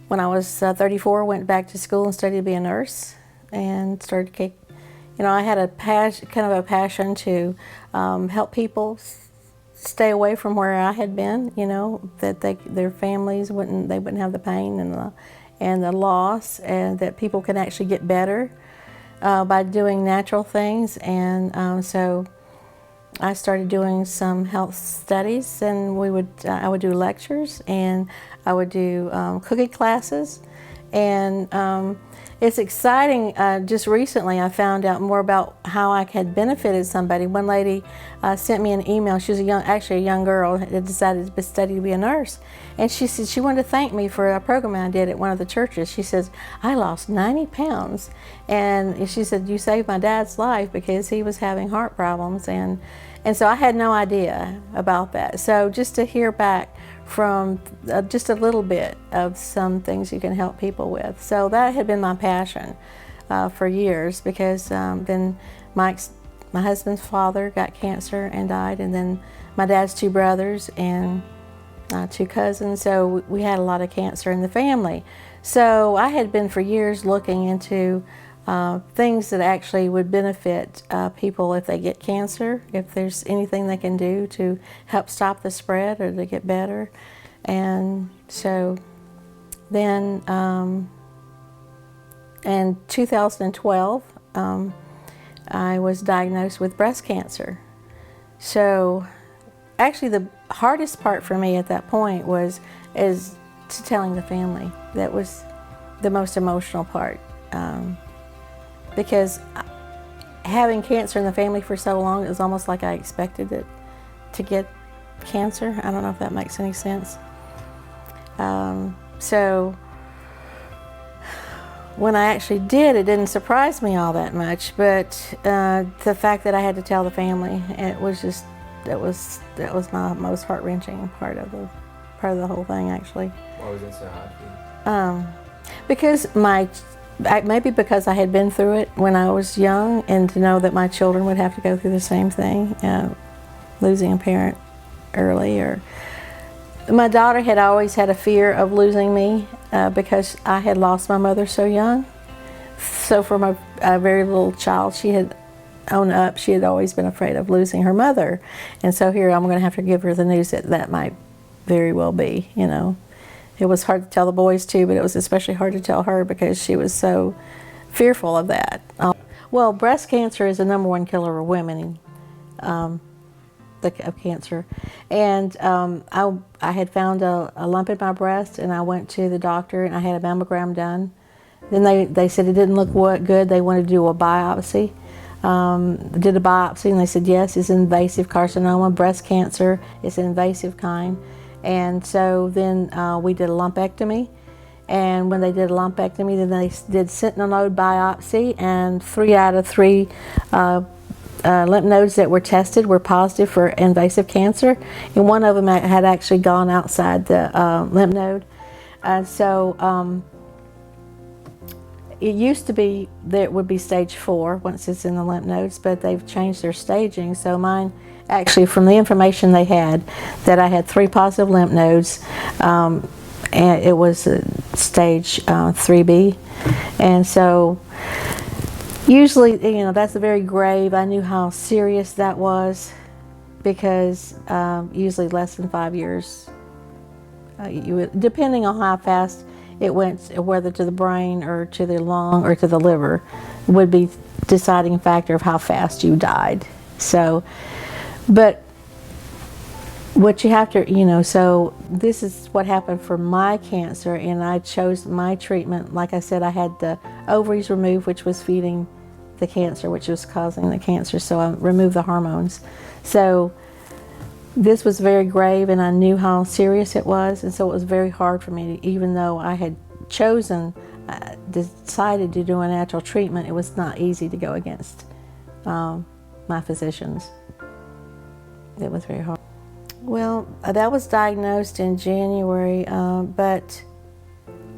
When I was 34, went back to school and studied to be a nurse, and started, I had a kind of a passion to help people stay away from where I had been. That their families wouldn't have the pain and the loss, and that people can actually get better by doing natural things. And so I started doing some health studies, and I would do lectures, and I would do cooking classes, and it's exciting. Just recently I found out more about how I had benefited somebody. One lady sent me an email. She was actually a young girl that decided to study to be a nurse, and she said she wanted to thank me for a program I did at one of the churches. She says, I lost 90 pounds, and she said, you saved my dad's life because he was having heart problems, and so I had no idea about that. So just to hear back from just a little bit of some things you can help people with. So that had been my passion for years, because then my husband's father got cancer and died, and then my dad's two brothers and two cousins. So we had a lot of cancer in the family. So I had been for years looking into things that actually would benefit people if they get cancer, if there's anything they can do to help stop the spread or to get better. And so then in 2012, I was diagnosed with breast cancer. So actually the hardest part for me at that point is to telling the family. That was the most emotional part. Because having cancer in the family for so long, it was almost like I expected it to get cancer. I don't know if that makes any sense. So when I actually did, it didn't surprise me all that much, but the fact that I had to tell the family, that was my most heart-wrenching part of the whole thing, actually. Why was it so hard for you? Because maybe because I had been through it when I was young, and to know that my children would have to go through the same thing, losing a parent early. Or my daughter had always had a fear of losing me because I had lost my mother so young. So from a very little child, she had owned up, she had always been afraid of losing her mother. And so here I'm going to have to give her the news that might very well be, It was hard to tell the boys too, but it was especially hard to tell her because she was so fearful of that. Well, breast cancer is the #1 killer of women of cancer. And I had found a lump in my breast, and I went to the doctor and I had a mammogram done. Then they said it didn't look good. They wanted to do a biopsy. Did a biopsy, and they said, yes, it's invasive carcinoma, breast cancer. It's an invasive kind. And so then we did a lumpectomy, and when they did a lumpectomy, then they did sentinel node biopsy, and 3 out of 3 lymph nodes that were tested were positive for invasive cancer, and one of them had actually gone outside the lymph node. And so it used to be that it would be stage 4 once it's in the lymph nodes, but they've changed their staging. So mine, actually, from the information they had, that I had 3 positive lymph nodes, and it was stage 3B. And so usually, that's very grave. I knew how serious that was, because usually less than 5 years, depending on how fast it went, whether to the brain or to the lung or to the liver, would be deciding factor of how fast you died. So, but what you have to, so this is what happened for my cancer, and I chose my treatment. Like I said, I had the ovaries removed, which was feeding the cancer, which was causing the cancer, so I removed the hormones. So this was very grave, and I knew how serious it was, and so it was very hard for me, even though I had decided to do a natural treatment. It was not easy to go against my physicians. It was very hard. Well, that was diagnosed in January, but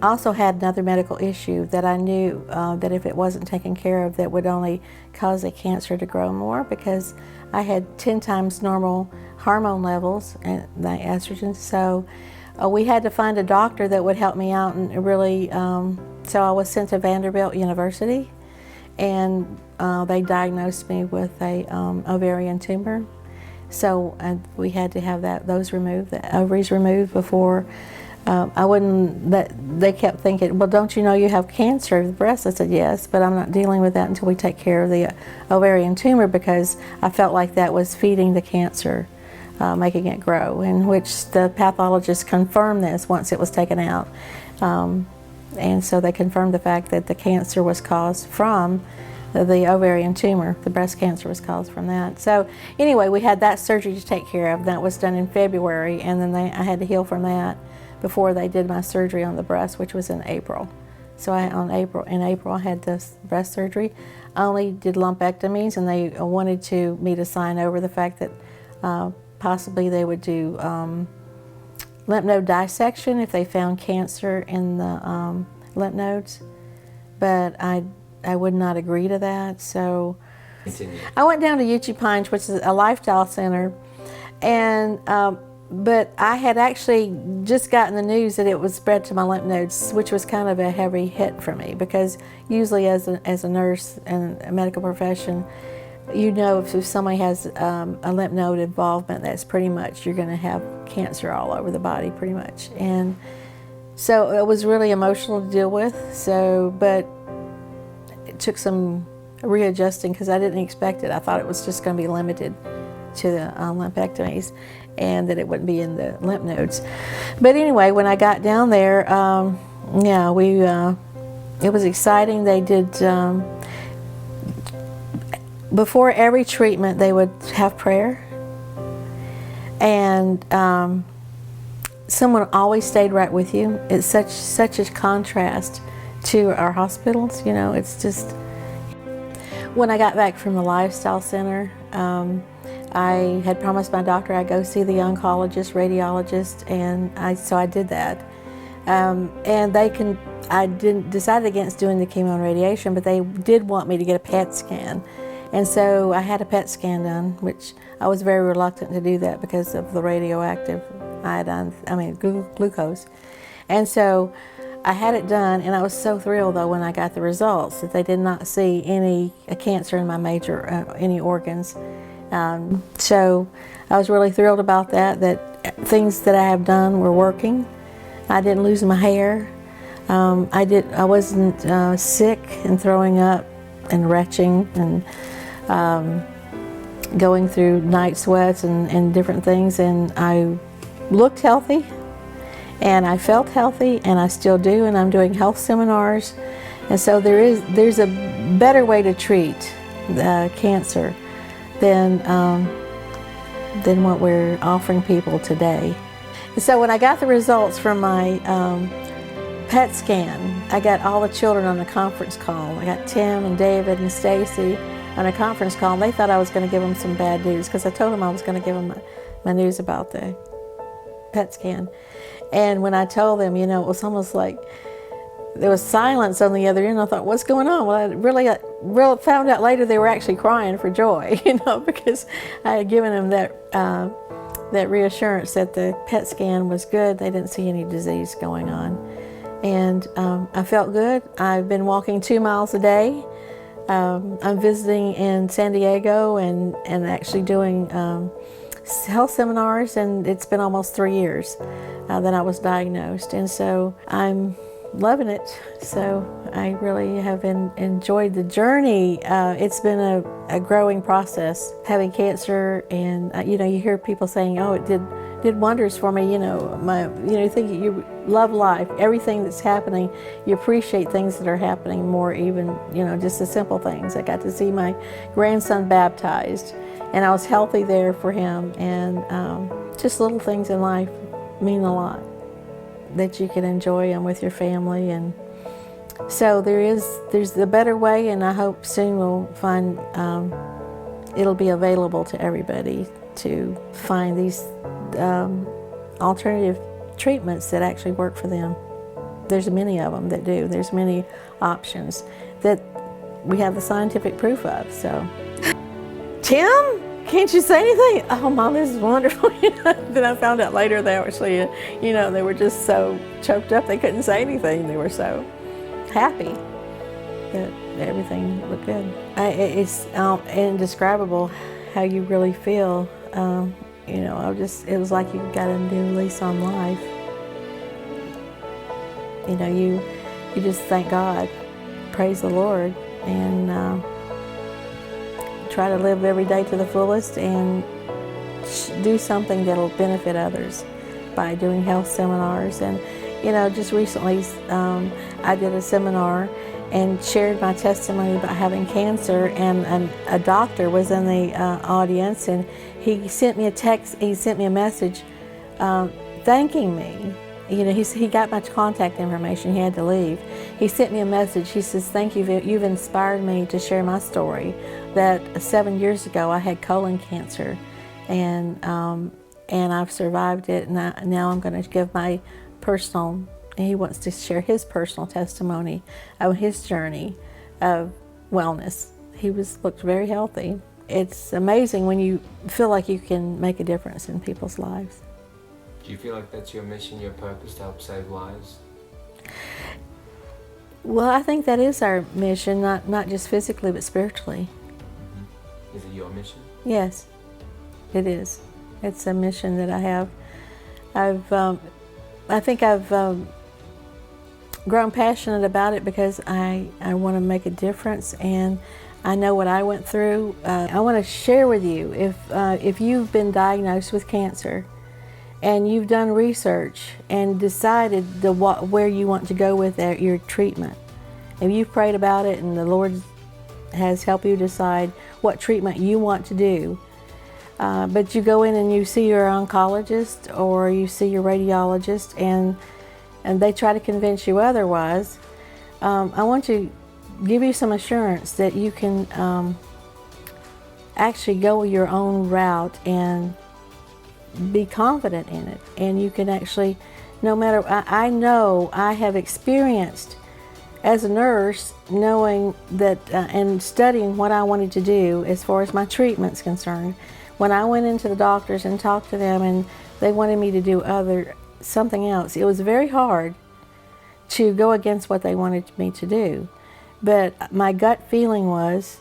I also had another medical issue that I knew that if it wasn't taken care of, that would only cause the cancer to grow more, because I had 10 times normal hormone levels and the estrogen. So we had to find a doctor that would help me out, and really, so I was sent to Vanderbilt University, and they diagnosed me with a ovarian tumor. So we had to have those removed, the ovaries removed before. I wouldn't. They kept thinking, well, don't you know you have cancer of the breast? I said, yes, but I'm not dealing with that until we take care of the ovarian tumor, because I felt like that was feeding the cancer, making it grow, in which the pathologist confirmed this once it was taken out. And so they confirmed the fact that the cancer was caused from the ovarian tumor. The breast cancer was caused from that. So anyway, we had that surgery to take care of. That was done in February, and then I had to heal from that before they did my surgery on the breast, which was in April. So in April I had this breast surgery. I only did lumpectomies, and they wanted me to sign over the fact that possibly they would do lymph node dissection if they found cancer in the lymph nodes, but I would not agree to that. So Continue. I went down to Uchee Pines, which is a lifestyle center, and but I had actually just gotten the news that it was spread to my lymph nodes, which was kind of a heavy hit for me, because usually as a nurse and a medical profession, you know, if somebody has a lymph node involvement, that's pretty much, you're going to have cancer all over the body pretty much. And so it was really emotional to deal with. So, but it took some readjusting, because I didn't expect it. I thought it was just going to be limited to the lumpectomies, and that it wouldn't be in the lymph nodes. But anyway, when I got down there, yeah, it was exciting. They did, before every treatment, they would have prayer, and someone always stayed right with you. It's such a contrast to our hospitals, you know. It's just, when I got back from the lifestyle center, I had promised my doctor I'd go see the oncologist, radiologist, and so I did that. And I decided against doing the chemo and radiation, but they did want me to get a PET scan. And so I had a PET scan done, which I was very reluctant to do that because of the radioactive glucose. And so I had it done, and I was so thrilled though when I got the results that they did not see any cancer in my major, any organs. So I was really thrilled about that things that I have done were working. I didn't lose my hair. I wasn't sick and throwing up and retching and going through night sweats and different things, and I looked healthy and I felt healthy, and I still do, and I'm doing health seminars. And so there's a better way to treat cancer than what we're offering people today. So when I got the results from my PET scan, I got all the children on a conference call. I got Tim and David and Stacy on a conference call, and they thought I was going to give them some bad news, because I told them I was going to give them my news about the PET scan. And when I told them, you know, it was almost like there was silence on the other end. I thought, what's going on? Well, I really found out later they were actually crying for joy, you know, because I had given them that reassurance that the PET scan was good. They didn't see any disease going on. And I felt good. I've been walking 2 miles a day. I'm visiting in San Diego and actually doing health seminars, and it's been almost 3 years that I was diagnosed. And so I'm loving it. So I really have enjoyed the journey. It's been a growing process, having cancer, and you know, you hear people saying, "Oh, it did wonders for me." You know, you think you love life, everything that's happening. You appreciate things that are happening more, even, you know, just the simple things. I got to see my grandson baptized, and I was healthy there for him, and just little things in life mean a lot, that you can enjoy them with your family. And so there's a better way, and I hope soon we'll find it'll be available to everybody to find these alternative treatments that actually work for them. There's many of them that do. There's many options that we have the scientific proof of. So, Tim, can't you say anything? Oh, Mom, this is wonderful. Then I found out later they actually, they were just so choked up they couldn't say anything. They were so happy that everything looked good. It's indescribable how you really feel. It was like you got a new lease on life. You just thank God, praise the Lord, and try to live every day to the fullest and do something that'll benefit others by doing health seminars. And just recently I did a seminar and shared my testimony about having cancer, and a doctor was in the audience, and he sent me a message thanking me. He got my contact information. He had to leave. He sent me a message. He says, "Thank you. You've inspired me to share my story. That 7 years ago I had colon cancer, and I've survived it. And now I'm going to give my personal." And he wants to share his personal testimony of his journey of wellness. He looked very healthy. It's amazing when you feel like you can make a difference in people's lives. Do you feel like that's your mission, your purpose, to help save lives? Well, I think that is our mission, not just physically, but spiritually. Mm-hmm. Is it your mission? Yes, it is. It's a mission that I have. I think I've grown passionate about it because I want to make a difference, and I know what I went through. I want to share with you, if you've been diagnosed with cancer, and you've done research and decided where you want to go with your treatment. If you've prayed about it and the Lord has helped you decide what treatment you want to do, but you go in and you see your oncologist or you see your radiologist and they try to convince you otherwise, I want to give you some assurance that you can actually go your own route and be confident in it. And you can actually, no matter, I know I have experienced as a nurse, knowing that and studying what I wanted to do as far as my treatment's concerned. When I went into the doctors and talked to them and they wanted me to do something else, it was very hard to go against what they wanted me to do. But my gut feeling was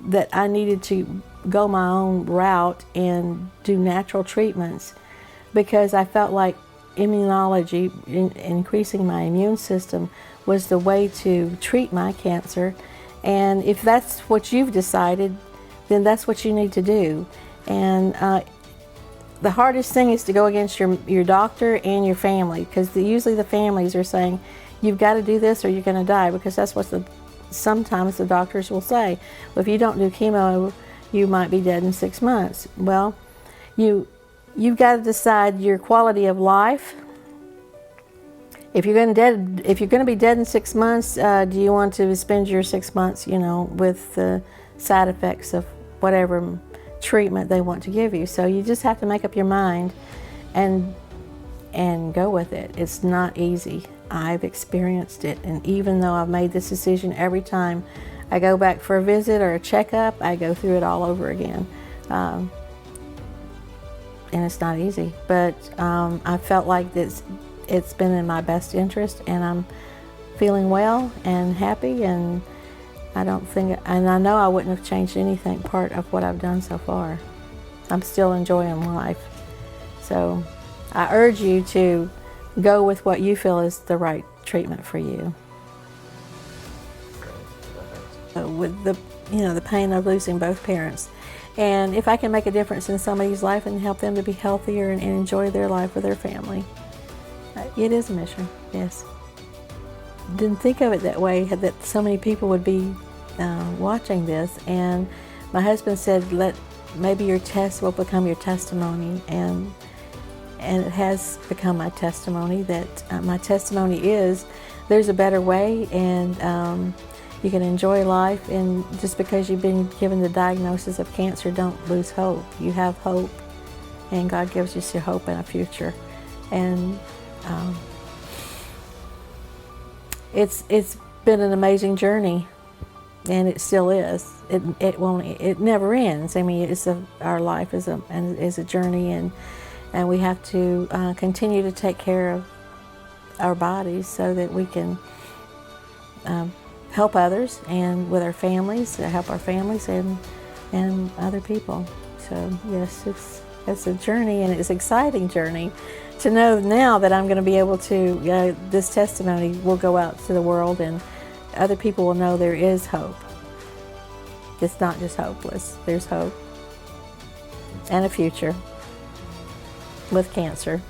that I needed to go my own route and do natural treatments, because I felt like immunology, increasing my immune system, was the way to treat my cancer. And if that's what you've decided, then that's what you need to do. And the hardest thing is to go against your doctor and your family, because usually the families are saying, you've got to do this or you're going to die, because that's what sometimes the doctors will say. Well, if you don't do chemo, you might be dead in 6 months. Well, you've got to decide your quality of life. If you're going to be dead in 6 months, do you want to spend your 6 months, with the side effects of whatever treatment they want to give you? So you just have to make up your mind and go with it. It's not easy. I've experienced it, and even though I've made this decision, every time I go back for a visit or a checkup, I go through it all over again. And it's not easy, but I felt like it's been in my best interest, and I'm feeling well and happy, and I know I wouldn't have changed anything part of what I've done so far. I'm still enjoying life. So I urge you to go with what you feel is the right treatment for you. With the pain of losing both parents, and if I can make a difference in somebody's life and help them to be healthier and enjoy their life with their family, it is a mission. Yes. Didn't think of it that way, that so many people would be watching this, and my husband said, maybe your test will become your testimony, and it has become my testimony. That my testimony is there's a better way, and you can enjoy life. And just because you've been given the diagnosis of cancer, don't lose hope. You have hope, and God gives you hope and a future. And it's been an amazing journey and it still is. It won't. It never ends. I mean, our life is a journey, and we have to continue to take care of our bodies so that we can help others and with our families, help our families and other people. So yes, it's a journey, and it's an exciting journey to know now that I'm going to be able to, this testimony will go out to the world and other people will know there is hope. It's not just hopeless. There's hope and a future with cancer.